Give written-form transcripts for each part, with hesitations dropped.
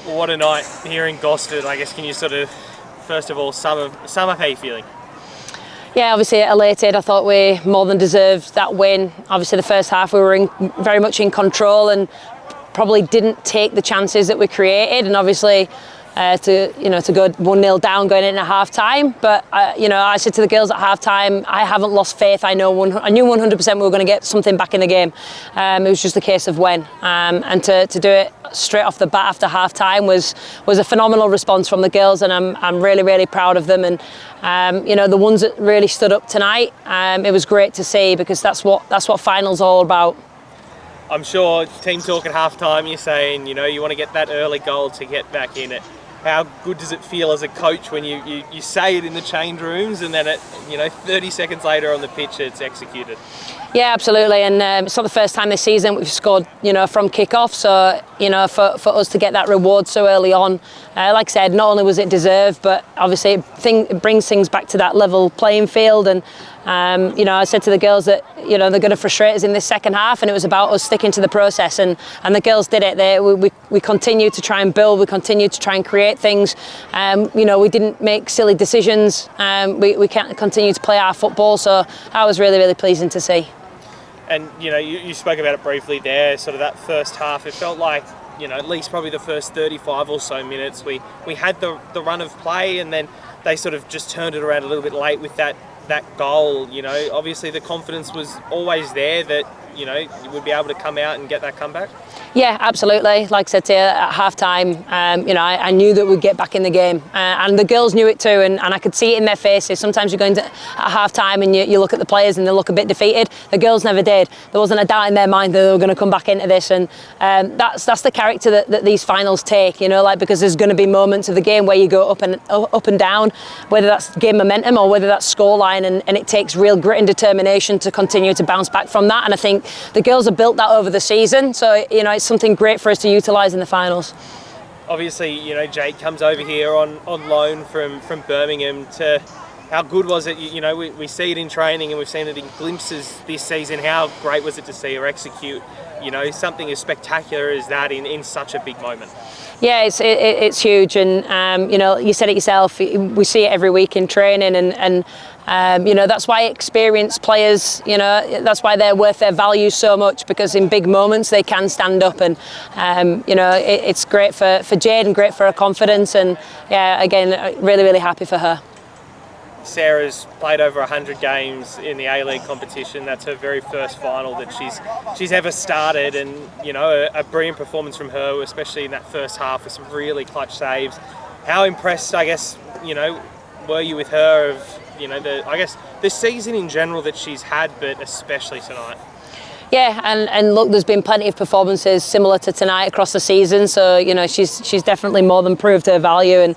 What a night here in Gosford. I guess, can you sort of, first of all, sum up how you're feeling? Yeah, obviously elated. I thought we more than deserved that win. Obviously the first half we were very much in control and probably didn't take the chances that we created, and obviously to go 1-0 down going in at half time. But I said to the girls at half time, I haven't lost faith. I knew 100% we were going to get something back in the game. It was just a case of when, and to do it straight off the bat after half time was a phenomenal response from the girls, and I'm really, really proud of them. And the ones that really stood up tonight, it was great to see, because that's what finals all about. I'm sure team talk at half time, you're saying, you want to get that early goal to get back in it. How good does it feel as a coach when you say it in the change rooms, and then 30 seconds later on the pitch it's executed? Yeah, absolutely, and it's not the first time this season we've scored, from kick-off. So, for us to get that reward so early on, like I said, not only was it deserved, but obviously it brings things back to that level playing field. And I said to the girls that they're going to frustrate us in this second half, and it was about us sticking to the process, and the girls did it. We continued to try and build, we continued to try and create things. We didn't make silly decisions. We continued to play our football, so that was really, really pleasing to see. And you spoke about it briefly there, sort of that first half. It felt like at least probably the first 35 or so minutes we had the run of play, and then they sort of just turned it around a little bit late with that goal. Obviously the confidence was always there that you would be able to come out and get that comeback. Yeah, absolutely. Like I said to you at half time, I knew that we'd get back in the game, and the girls knew it too, and I could see it in their faces. Sometimes you go into at half time and you look at the players and they look a bit defeated. The girls never did. There wasn't a doubt in their mind that they were going to come back into this, and that's the character that these finals take. Because there's going to be moments of the game where you go up and down, whether that's game momentum or whether that's scoreline, and it takes real grit and determination to continue to bounce back from that. And I think the girls have built that over the season, so it's something great for us to utilise in the finals. Obviously, Jade comes over here on loan from Birmingham. To how good was it? We see it in training and we've seen it in glimpses this season. How great was it to see her execute something as spectacular as that in such a big moment? Yeah, it's huge, and you said it yourself. We see it every week in training, and that's why experienced players, that's why they're worth their value so much, because in big moments they can stand up, and it's great for Jade and great for her confidence, and yeah, again, really, really happy for her. Sarah's played over 100 games in the A-League competition. That's her very first final that she's ever started, and a brilliant performance from her, especially in that first half with some really clutch saves. How impressed, I guess, were you with her of the season in general that she's had, but especially tonight? Yeah, and look, there's been plenty of performances similar to tonight across the season, so she's definitely more than proved her value, and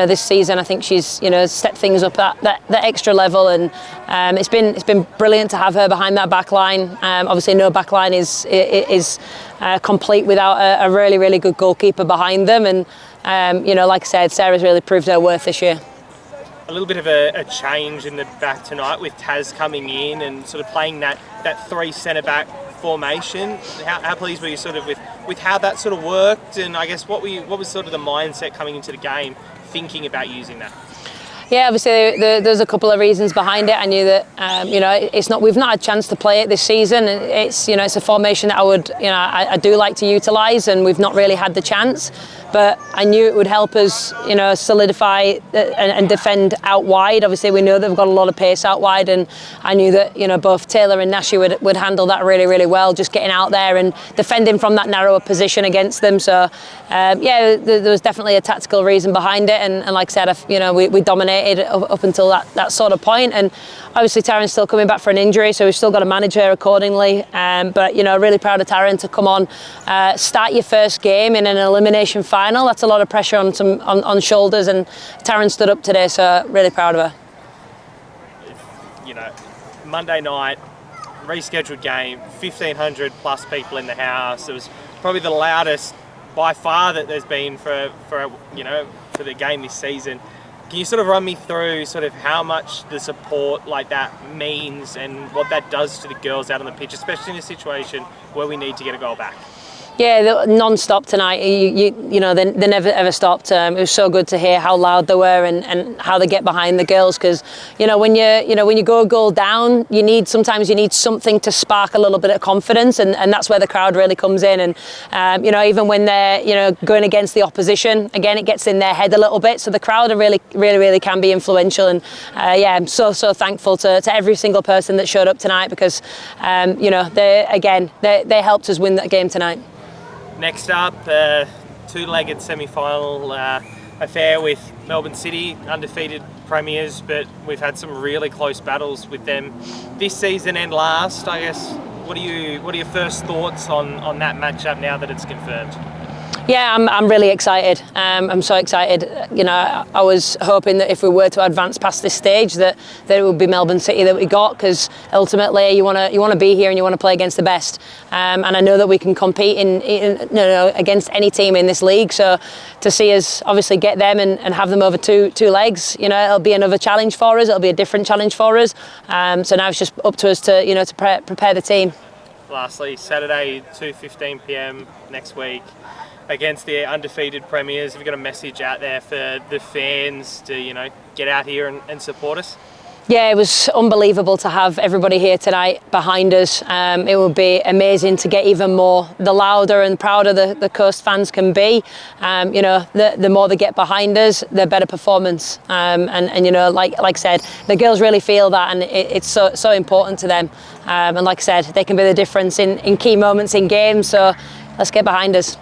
this season I think she's stepped things up that extra level, and it's been brilliant to have her behind that back line. Obviously no back line is complete without a really, really good goalkeeper behind them, and like I said, Sarah's really proved her worth this year. A little bit of a change in the back tonight with Taz coming in and sort of playing that three centre-back formation. How pleased were you sort of with how that sort of worked, and I guess what was sort of the mindset coming into the game thinking about using that? Yeah, obviously there's a couple of reasons behind it. I knew that we've not had a chance to play it this season. It's a formation that I do like to utilise, and we've not really had the chance. But I knew it would help us, solidify and defend out wide. Obviously, we know they've got a lot of pace out wide, and I knew that both Taylor and Nashi would handle that really, really well, just getting out there and defending from that narrower position against them. So, there was definitely a tactical reason behind it, and like I said, we dominated up until that sort of point. And obviously, Taryn's still coming back for an injury, so we've still got to manage her accordingly. But really proud of Taryn to come on, start your first game in an elimination final. That's a lot of pressure on shoulders, and Taryn stood up today, so really proud of her. Monday night, rescheduled game, 1,500 plus people in the house. It was probably the loudest by far that there's been for the game this season. Can you sort of run me through sort of how much the support like that means and what that does to the girls out on the pitch, especially in a situation where we need to get a goal back? Yeah, non-stop tonight. You know, they never ever stopped. It was so good to hear how loud they were and how they get behind the girls. Because you know, when you go a goal down, sometimes you need something to spark a little bit of confidence, and that's where the crowd really comes in. And you know, even when they're going against the opposition, again, it gets in their head a little bit. So the crowd are really can be influential. And yeah, I'm so thankful to every single person that showed up tonight, because you know, they helped us win that game tonight. Next up, two-legged semi-final affair with Melbourne City, undefeated premiers, but we've had some really close battles with them this season and last. I guess, what are your first thoughts on that matchup now that it's confirmed? Yeah, I'm really excited. I'm so excited. You know, I was hoping that if we were to advance past this stage, that it would be Melbourne City that we got, because ultimately you want to be here and you want to play against the best. And I know that we can compete against any team in this league. So to see us obviously get them and have them over two legs, you know, it'll be another challenge for us. It'll be a different challenge for us. So now it's just up to us to prepare the team. Lastly, Saturday, 2:15 p.m. next week, against the undefeated premiers. Have you got a message out there for the fans to, you know, get out here and support us? Yeah, it was unbelievable to have everybody here tonight behind us. It would be amazing to get even more. The louder and prouder the Coast fans can be, you know, the more they get behind us, the better performance. And you know, like I said, the girls really feel that, and it's so important to them. And like I said, they can be the difference in key moments in games. So let's get behind us.